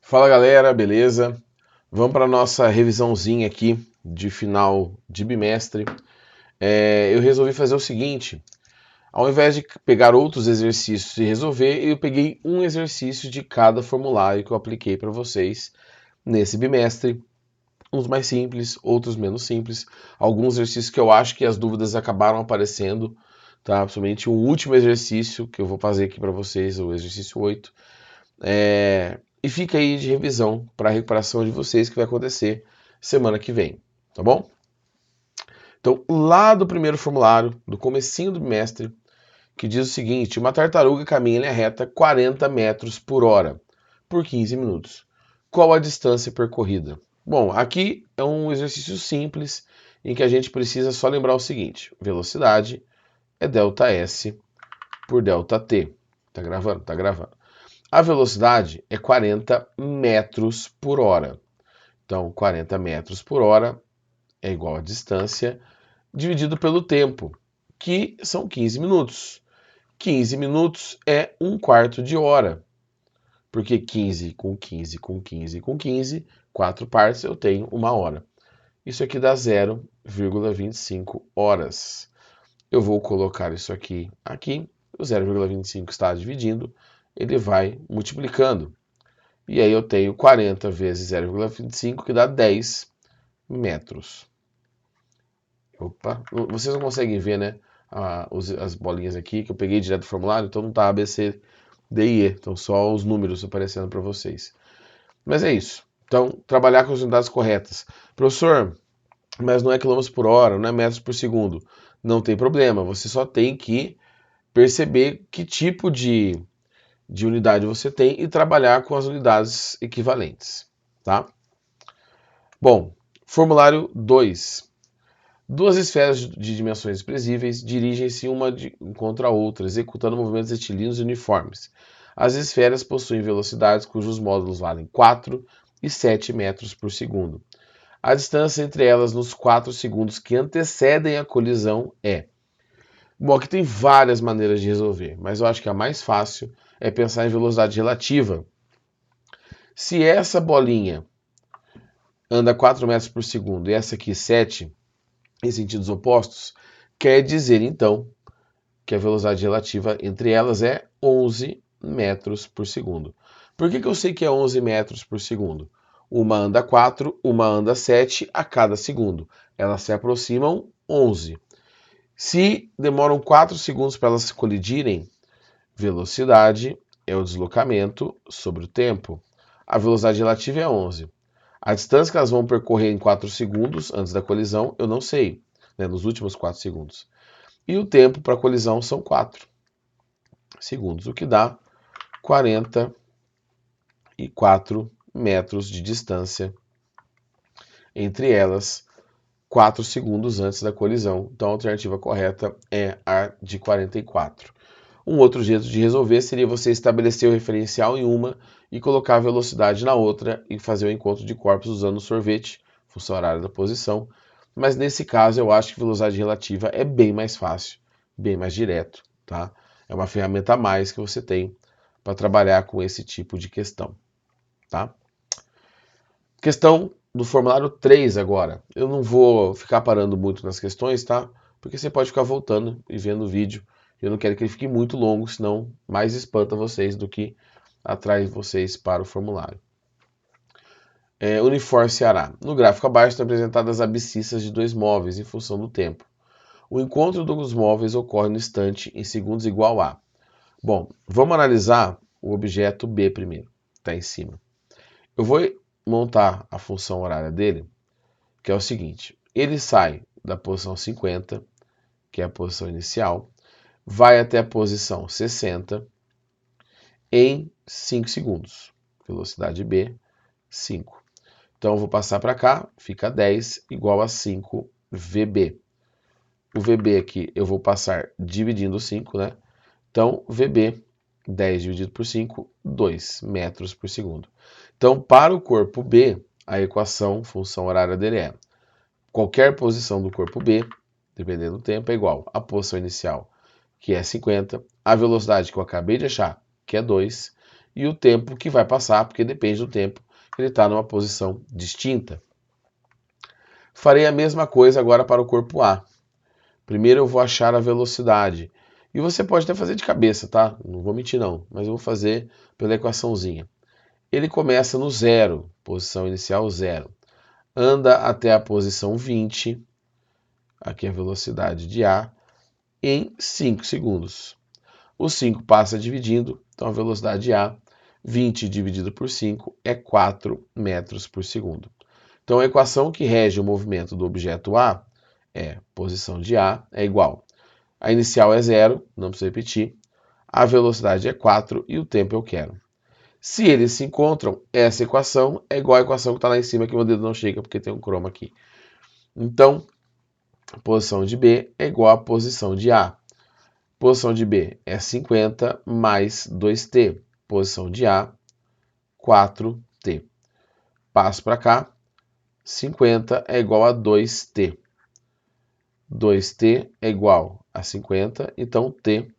Fala galera, beleza? Vamos para a nossa revisãozinha aqui de final de bimestre. Eu resolvi fazer o seguinte: ao invés de pegar outros exercícios e resolver, eu peguei um exercício de cada formulário que eu apliquei para vocês nesse bimestre. Uns mais simples, outros menos simples. Alguns exercícios que eu acho que as dúvidas acabaram aparecendo, tá? Principalmente o último exercício que eu vou fazer aqui para vocês, o exercício 8. E fica aí de revisão para a recuperação de vocês que vai acontecer semana que vem, tá bom? Então, lá do primeiro formulário, do comecinho do bimestre, que diz o seguinte: uma tartaruga caminha em linha reta 40 metros por hora por 15 minutos. Qual a distância percorrida? Bom, aqui é um exercício simples em que a gente precisa só lembrar o seguinte: velocidade é ΔS por ΔT. Tá gravando? Tá gravando. A velocidade é 40 metros por hora. Então, 40 metros por hora é igual a distância dividido pelo tempo, que são 15 minutos. 15 minutos é um quarto de hora, porque 15 com 15 com 15 com 15, 4 partes, eu tenho uma hora. Isso aqui dá 0,25 horas. Eu vou colocar isso aqui, o 0,25 está dividindo, ele vai multiplicando. E aí eu tenho 40 vezes 0,25, que dá 10 metros. Opa, vocês não conseguem ver, né? As bolinhas aqui, que eu peguei direto do formulário, então não tá A, B, C, D e E. Então só os números aparecendo para vocês. Mas é isso. Então, trabalhar com as unidades corretas. Professor, mas não é quilômetros por hora, não é metros por segundo. Não tem problema, você só tem que perceber que tipo de unidade você tem e trabalhar com as unidades equivalentes, tá? Bom, formulário 2. Duas esferas de dimensões desprezíveis dirigem-se uma contra a outra, executando movimentos retilíneos e uniformes. As esferas possuem velocidades cujos módulos valem 4 e 7 metros por segundo. A distância entre elas nos 4 segundos que antecedem a colisão é... Bom, aqui tem várias maneiras de resolver, mas eu acho que a mais fácil é pensar em velocidade relativa. Se essa bolinha anda 4 metros por segundo e essa aqui 7, em sentidos opostos, quer dizer então que a velocidade relativa entre elas é 11 metros por segundo. Por que eu sei que é 11 metros por segundo? Uma anda 4, uma anda 7 a cada segundo. Elas se aproximam 11. Se demoram 4 segundos para elas se colidirem, velocidade é o deslocamento sobre o tempo. A velocidade relativa é 11. A distância que elas vão percorrer em 4 segundos antes da colisão, eu não sei, né, nos últimos 4 segundos. E o tempo para a colisão são 4 segundos, o que dá 44 metros de distância entre elas, 4 segundos antes da colisão. Então a alternativa correta é a de 44. Um outro jeito de resolver seria você estabelecer o referencial em uma e colocar a velocidade na outra e fazer o encontro de corpos usando o sorvete, função horária da posição. Mas nesse caso eu acho que velocidade relativa é bem mais fácil, bem mais direto, tá? É uma ferramenta a mais que você tem para trabalhar com esse tipo de questão, tá? Questão do formulário 3 agora. Eu não vou ficar parando muito nas questões, tá? Porque você pode ficar voltando e vendo o vídeo. Eu não quero que ele fique muito longo, senão mais espanta vocês do que atrai vocês para o formulário. Unifor Ceará. No gráfico abaixo estão apresentadas abscissas de dois móveis em função do tempo. O encontro dos móveis ocorre no instante em segundos igual a... Bom, vamos analisar o objeto B primeiro, está em cima. Eu vou montar a função horária dele, que é o seguinte. Ele sai da posição 50, que é a posição inicial, vai até a posição 60 em 5 segundos. Velocidade B, 5. Então eu vou passar para cá, fica 10 igual a 5 VB. O VB aqui eu vou passar dividindo 5, né? Então VB, 10 dividido por 5, 2 metros por segundo. Então para o corpo B, a equação, função horária dele é qualquer posição do corpo B, dependendo do tempo, é igual à posição inicial, que é 50, a velocidade que eu acabei de achar, que é 2, e o tempo que vai passar, porque depende do tempo que ele está numa posição distinta. Farei a mesma coisa agora para o corpo A. Primeiro eu vou achar a velocidade. E você pode até fazer de cabeça, tá? Não vou mentir não, mas eu vou fazer pela equaçãozinha. Ele começa no 0, posição inicial 0. Anda até a posição 20, aqui é a velocidade de A, em 5 segundos. O 5 passa dividindo, então a velocidade de A, 20 dividido por 5, é 4 metros por segundo. Então a equação que rege o movimento do objeto A é posição de A é igual. A inicial é 0, não preciso repetir. A velocidade é 4 e o tempo eu quero. Se eles se encontram, essa equação é igual à equação que está lá em cima, que meu dedo não chega porque tem um croma aqui. Então, a posição de B é igual à posição de A. Posição de B é 50 mais 2t. Posição de A, 4t. Passo para cá. 50 é igual a 2t. 2t é igual a 50, então t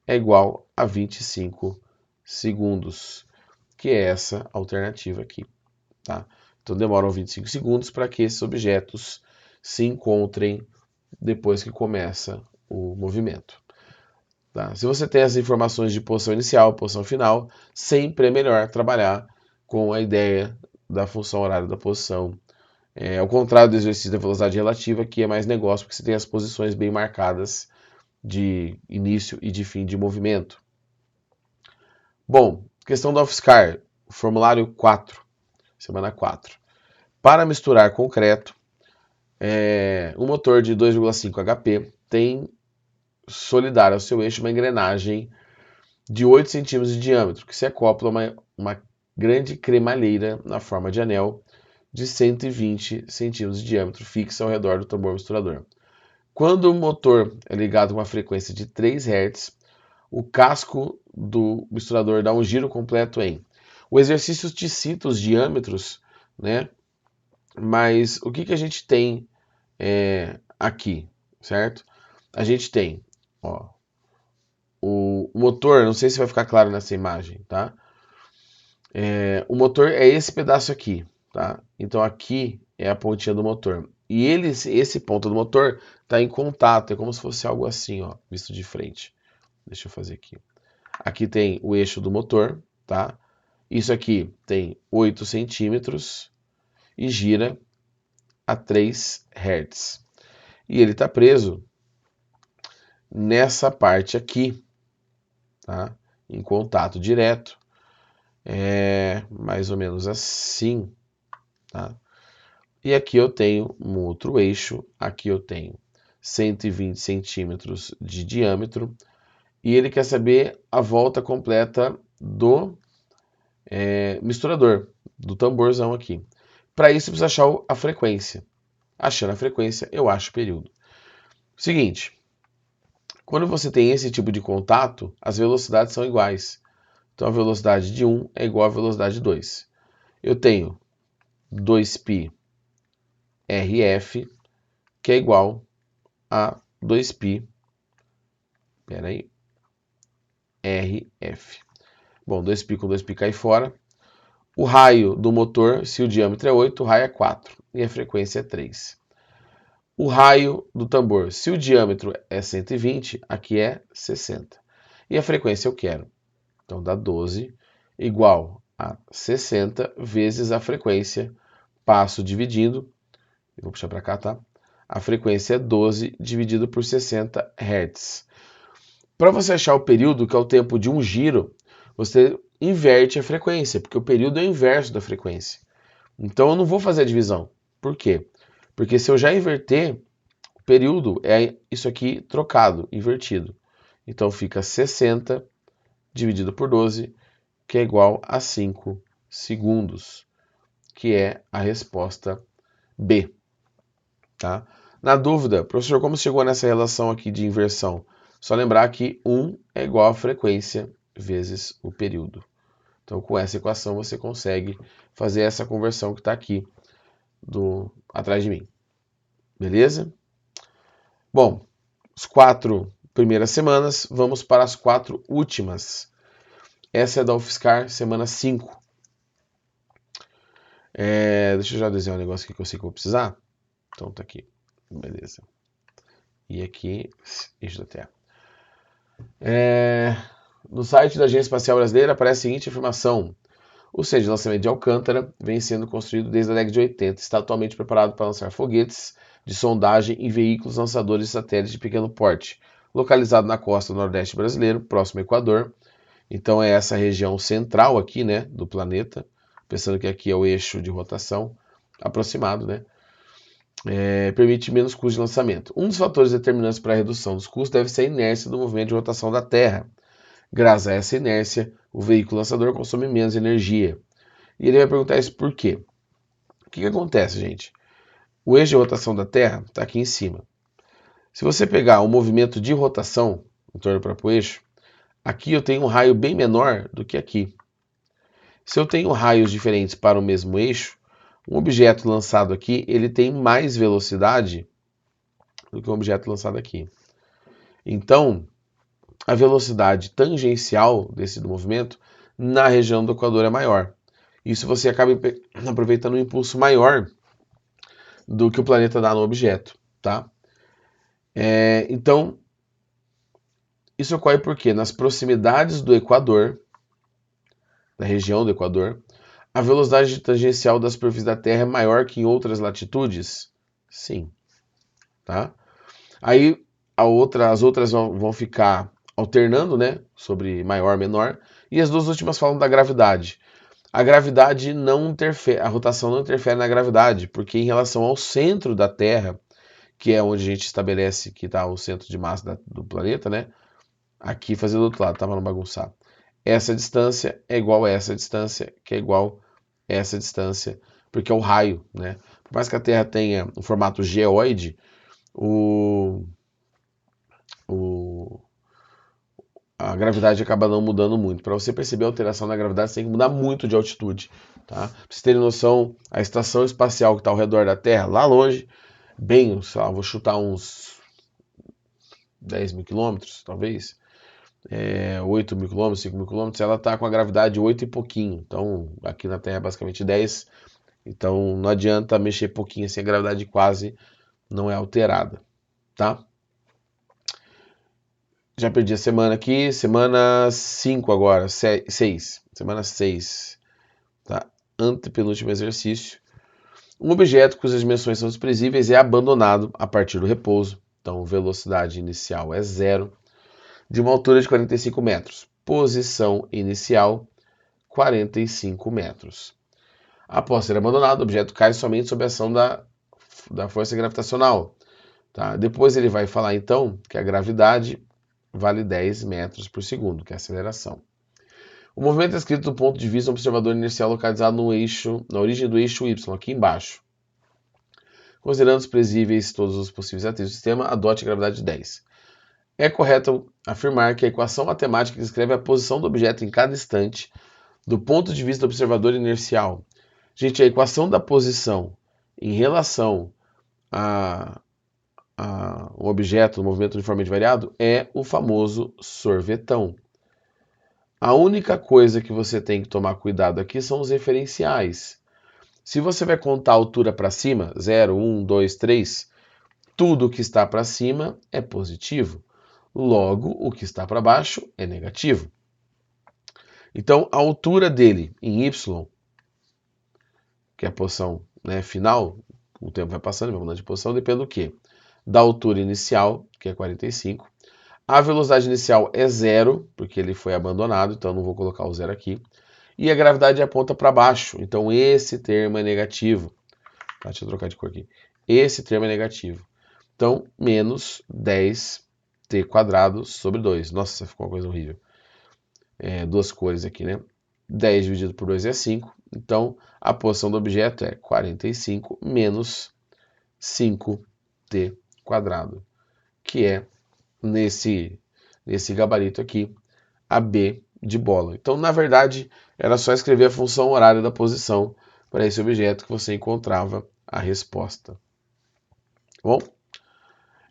é igual a 25 segundos, que é essa alternativa aqui. Tá? Então demoram 25 segundos para que esses objetos se encontrem depois que começa o movimento. Tá? Se você tem as informações de posição inicial, posição final, sempre é melhor trabalhar com a ideia da função horária da posição. Ao contrário do exercício da velocidade relativa, que é mais negócio, porque você tem as posições bem marcadas de início e de fim de movimento. Bom, questão da UFSCar, formulário 4, semana 4. Para misturar concreto, um motor de 2,5 HP tem solidário ao seu eixo uma engrenagem de 8 centímetros de diâmetro, que se acopla a uma grande cremalheira na forma de anel de 120 centímetros de diâmetro fixa ao redor do tambor misturador. Quando o motor é ligado a uma frequência de 3 Hz, o casco do misturador dá um giro completo em. O exercício te cita os diâmetros, né? Mas o que a gente tem aqui, certo? A gente tem, ó, o motor, não sei se vai ficar claro nessa imagem, tá? O motor é esse pedaço aqui, tá? Então aqui é a pontinha do motor. E esse ponto do motor está em contato, é como se fosse algo assim, ó, visto de frente. Deixa eu fazer aqui. Aqui tem o eixo do motor, tá? Isso aqui tem 8 centímetros e gira a 3 Hz. E ele está preso nessa parte aqui, tá? Em contato direto. É mais ou menos assim, tá? E aqui eu tenho um outro eixo, aqui eu tenho 120 centímetros de diâmetro, e ele quer saber a volta completa do misturador, do tamborzão aqui. Para isso, precisa achar a frequência. Achando a frequência, eu acho o período. Seguinte, quando você tem esse tipo de contato, as velocidades são iguais. Então, a velocidade de 1 é igual à velocidade de 2. Eu tenho 2π RF, que é igual a 2π RF. Bom, 2π com 2π cai fora. O raio do motor, se o diâmetro é 8, o raio é 4 e a frequência é 3. O raio do tambor, se o diâmetro é 120, aqui é 60. E a frequência eu quero. Então dá 12 igual a 60 vezes a frequência. Passo dividindo. Eu vou puxar para cá, tá? A frequência é 12 dividido por 60 Hz. Para você achar o período, que é o tempo de um giro, você inverte a frequência, porque o período é o inverso da frequência. Então eu não vou fazer a divisão. Por quê? Porque se eu já inverter, o período é isso aqui trocado, invertido. Então fica 60 dividido por 12, que é igual a 5 segundos, que é a resposta B. Tá? Na dúvida, professor, como chegou nessa relação aqui de inversão? Só lembrar que 1 é igual a frequência vezes o período. Então, com essa equação, você consegue fazer essa conversão que está aqui atrás de mim. Beleza? Bom, as 4 primeiras semanas, vamos para as 4 últimas. Essa é da UFSCar, semana 5. Deixa eu já desenhar um negócio aqui que eu sei que eu vou precisar. Então tá aqui. Beleza. E aqui, eixo da Terra. No site da Agência Espacial Brasileira aparece a seguinte informação. O centro de lançamento de Alcântara vem sendo construído desde a década de 80. Está atualmente preparado para lançar foguetes de sondagem e veículos lançadores de satélites de pequeno porte, localizado na costa nordeste brasileiro, próximo ao Equador. Então é essa região central aqui, né, do planeta, pensando que aqui é o eixo de rotação aproximado, né? Permite menos custo de lançamento. Um dos fatores determinantes para a redução dos custos deve ser a inércia do movimento de rotação da Terra. Graças a essa inércia, o veículo lançador consome menos energia. E ele vai perguntar isso por quê? O que acontece, gente? O eixo de rotação da Terra está aqui em cima. Se você pegar o movimento de rotação em torno do próprio eixo, aqui eu tenho um raio bem menor do que aqui. Se eu tenho raios diferentes para o mesmo eixo, um objeto lançado aqui ele tem mais velocidade do que um objeto lançado aqui. Então, a velocidade tangencial desse movimento na região do Equador é maior. Isso você acaba aproveitando um impulso maior do que o planeta dá no objeto, tá? Então, isso ocorre porque nas proximidades do Equador, da região do Equador, a velocidade tangencial da superfície da Terra é maior que em outras latitudes? Sim. Tá? Aí as outras vão ficar alternando, né? Sobre maior, menor. E as duas últimas falam da gravidade. A gravidade não interfere, a rotação não interfere na gravidade, porque em relação ao centro da Terra, que é onde a gente estabelece que está o centro de massa do planeta, né? Aqui fazer do outro lado, tá? Para não bagunçar. Essa distância é igual a essa distância, que é igual a essa distância, porque é o raio, né? Por mais que a Terra tenha um formato geóide, a gravidade acaba não mudando muito. Para você perceber a alteração na gravidade, você tem que mudar muito de altitude. Tá? Pra vocês terem noção, a estação espacial que está ao redor da Terra, lá longe, bem, sei lá, vou chutar uns 10 mil quilômetros, talvez, 8 mil quilômetros, 5 mil quilômetros, ela está com a gravidade 8 e pouquinho. Então, aqui na Terra é basicamente 10. Então, não adianta mexer pouquinho assim, a gravidade quase não é alterada. Tá? Já perdi a semana aqui, semana 5 agora, 6. Semana 6. Tá? Antepenúltimo exercício. Um objeto cujas dimensões são desprezíveis é abandonado a partir do repouso. Então, velocidade inicial é 0. De uma altura de 45 metros. Posição inicial, 45 metros. Após ser abandonado, o objeto cai somente sob a ação da força gravitacional. Tá? Depois ele vai falar, então, que a gravidade vale 10 metros por segundo, que é a aceleração. O movimento é escrito do ponto de vista do observador inercial localizado na origem do eixo Y, aqui embaixo. Considerando desprezíveis todos os possíveis atritos do sistema, adote a gravidade de 10. É correto afirmar que a equação matemática descreve a posição do objeto em cada instante, do ponto de vista do observador inercial. Gente, a equação da posição em relação a um objeto, um movimento uniformemente variado, é o famoso sorvetão. A única coisa que você tem que tomar cuidado aqui são os referenciais. Se você vai contar a altura para cima, 0, 1, 2, 3, tudo que está para cima é positivo. Logo, o que está para baixo é negativo. Então, a altura dele em y, que é a posição, né, final, o tempo vai passando, vai mudando de posição, depende do quê? Da altura inicial, que é 45. A velocidade inicial é 0, porque ele foi abandonado, então não vou colocar o 0 aqui. E a gravidade aponta para baixo, então esse termo é negativo. Tá, deixa eu trocar de cor aqui. Esse termo é negativo. Então, menos 10t² sobre 2. Nossa, ficou uma coisa horrível. Duas cores aqui, né? 10 dividido por 2 é 5. Então, a posição do objeto é 45 menos 5t², que é, nesse gabarito aqui, a B de bola. Então, na verdade, era só escrever a função horária da posição para esse objeto que você encontrava a resposta. Bom,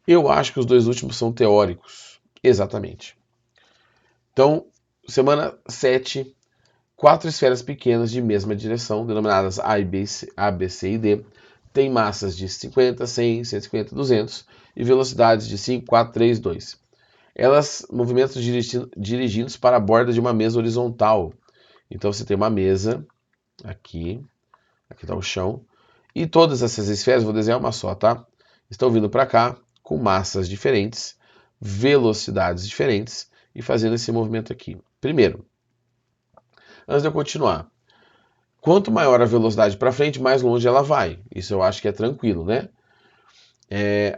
eu acho que os dois últimos são teóricos. Exatamente. Então, Semana 7, 4 esferas pequenas de mesma direção, denominadas A, B, C e D, têm massas de 50, 100, 150, 200 e velocidades de 5, 4, 3, 2. Elas movimentam dirigidos para a borda de uma mesa horizontal. Então você tem uma mesa aqui está o chão, e todas essas esferas, vou desenhar uma só, tá? Estão vindo para cá com massas diferentes, velocidades diferentes e fazendo esse movimento aqui. Primeiro, antes de eu continuar, quanto maior a velocidade para frente, mais longe ela vai. Isso eu acho que é tranquilo, né?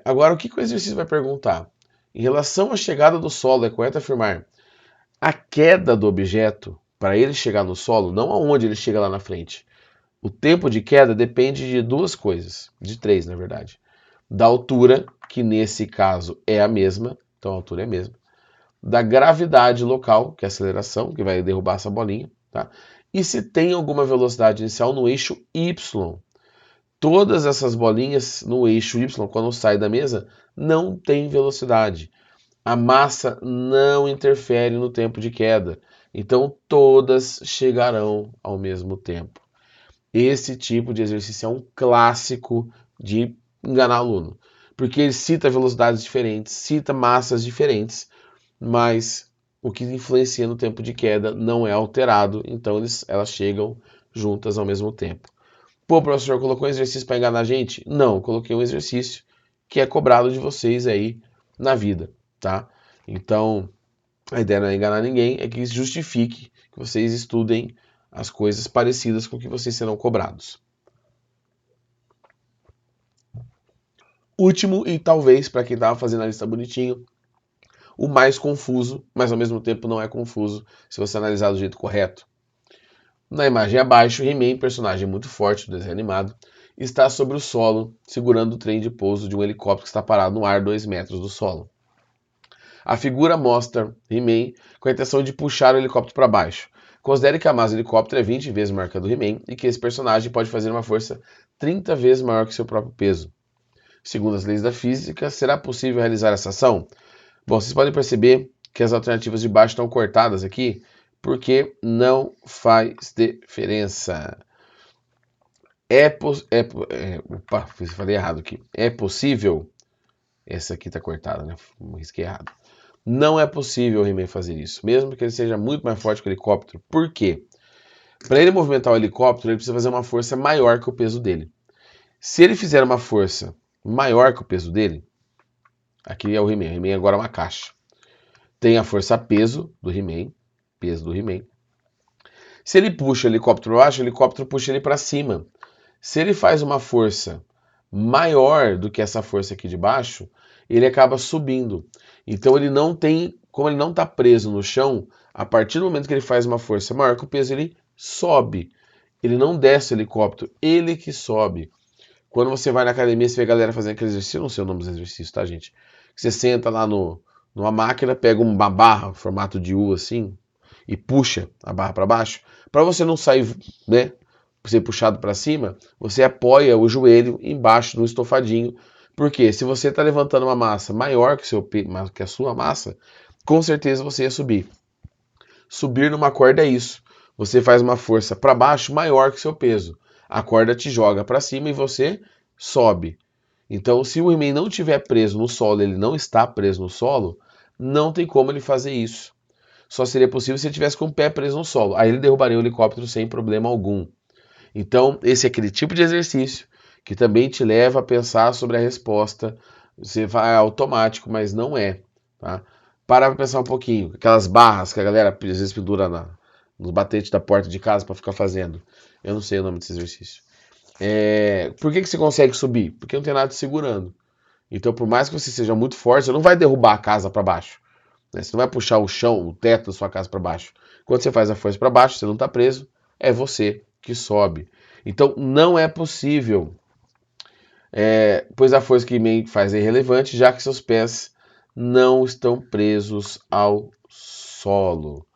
Agora, o que o exercício vai perguntar? Em relação à chegada do solo, é correto afirmar a queda do objeto para ele chegar no solo, não aonde ele chega lá na frente. O tempo de queda depende de duas coisas, de três, na verdade. Da altura, que nesse caso é a mesma, então a altura é a mesma. Da gravidade local, que é a aceleração, que vai derrubar essa bolinha, tá? E se tem alguma velocidade inicial no eixo Y. Todas essas bolinhas no eixo Y, quando sai da mesa, não tem velocidade. A massa não interfere no tempo de queda. Então todas chegarão ao mesmo tempo. Esse tipo de exercício é um clássico de enganar aluno, porque ele cita velocidades diferentes, cita massas diferentes, mas o que influencia no tempo de queda não é alterado, então elas chegam juntas ao mesmo tempo. Pô, o professor colocou um exercício para enganar a gente? Não, eu coloquei um exercício que é cobrado de vocês aí na vida, tá? Então, a ideia não é enganar ninguém, é que justifique que vocês estudem as coisas parecidas com o que vocês serão cobrados. Último, e talvez para quem estava fazendo a lista bonitinho, o mais confuso, mas ao mesmo tempo não é confuso se você analisar do jeito correto. Na imagem abaixo, He-Man, personagem muito forte do desenho animado, está sobre o solo, segurando o trem de pouso de um helicóptero que está parado no ar 2 metros do solo. A figura mostra He-Man com a intenção de puxar o helicóptero para baixo. Considere que a massa do helicóptero é 20 vezes maior que a do He-Man e que esse personagem pode fazer uma força 30 vezes maior que seu próprio peso. Segundo as leis da física, será possível realizar essa ação? Bom, vocês podem perceber que as alternativas de baixo estão cortadas aqui, porque não faz diferença. Opa, falei errado aqui. É possível. Essa aqui está cortada, né? Risquei errado. Não é possível o He-Man fazer isso, mesmo que ele seja muito mais forte que o helicóptero. Por quê? Para ele movimentar o helicóptero, ele precisa fazer uma força maior que o peso dele. Se ele fizer uma força maior que o peso dele, aqui é o He-Man. O He-Man agora é uma caixa. Tem a força peso do He-Man, peso do He-Man. Se ele puxa o helicóptero para baixo, o helicóptero puxa ele para cima. Se ele faz uma força maior do que essa força aqui de baixo, ele acaba subindo. Então ele não tem, como ele não está preso no chão, a partir do momento que ele faz uma força maior que o peso, ele sobe. Ele não desce o helicóptero, ele que sobe. Quando você vai na academia, você vê a galera fazendo aquele exercício, eu não sei o nome dos exercícios, tá, gente? Você senta lá numa máquina, pega uma barra, formato de U assim, e puxa a barra para baixo. Para você não sair, né, ser puxado para cima, você apoia o joelho embaixo do estofadinho. Porque se você está levantando uma massa maior que a sua massa, com certeza você ia subir. Subir numa corda é isso. Você faz uma força para baixo maior que seu peso. A corda te joga para cima e você sobe. Então, se o He-Man não estiver preso no solo, ele não está preso no solo, não tem como ele fazer isso. Só seria possível se ele tivesse com o pé preso no solo. Aí ele derrubaria o helicóptero sem problema algum. Então, esse é aquele tipo de exercício que também te leva a pensar sobre a resposta. Você vai automático, mas não é. Tá? Para pensar um pouquinho. Aquelas barras que a galera às vezes pendura nos batetes da porta de casa para ficar fazendo. Eu não sei o nome desse exercício. Por que você consegue subir? Porque não tem nada te segurando. Então, por mais que você seja muito forte, você não vai derrubar a casa para baixo. Né? Você não vai puxar o chão, o teto da sua casa para baixo. Quando você faz a força para baixo, você não está preso, é você que sobe. Então, não é possível, pois a força que He-Man faz é irrelevante, já que seus pés não estão presos ao solo.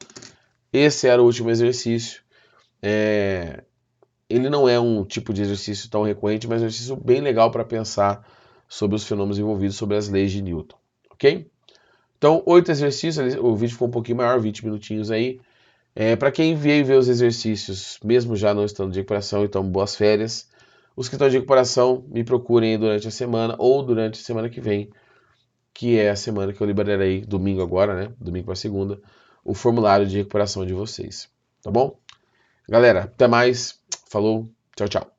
Esse era o último exercício. Ele não é um tipo de exercício tão recorrente, mas é um exercício bem legal para pensar sobre os fenômenos envolvidos, sobre as leis de Newton. Ok? Então, Então, 8 exercícios, o vídeo ficou um pouquinho maior, 20 minutinhos aí. Para quem veio ver os exercícios, mesmo já não estando de recuperação, então boas férias. Os que estão de recuperação, me procurem durante a semana ou durante a semana que vem, que é a semana que eu liberarei, domingo agora, né? Domingo para segunda, o formulário de recuperação de vocês. Tá bom? Galera, até mais. Falou. Tchau, tchau.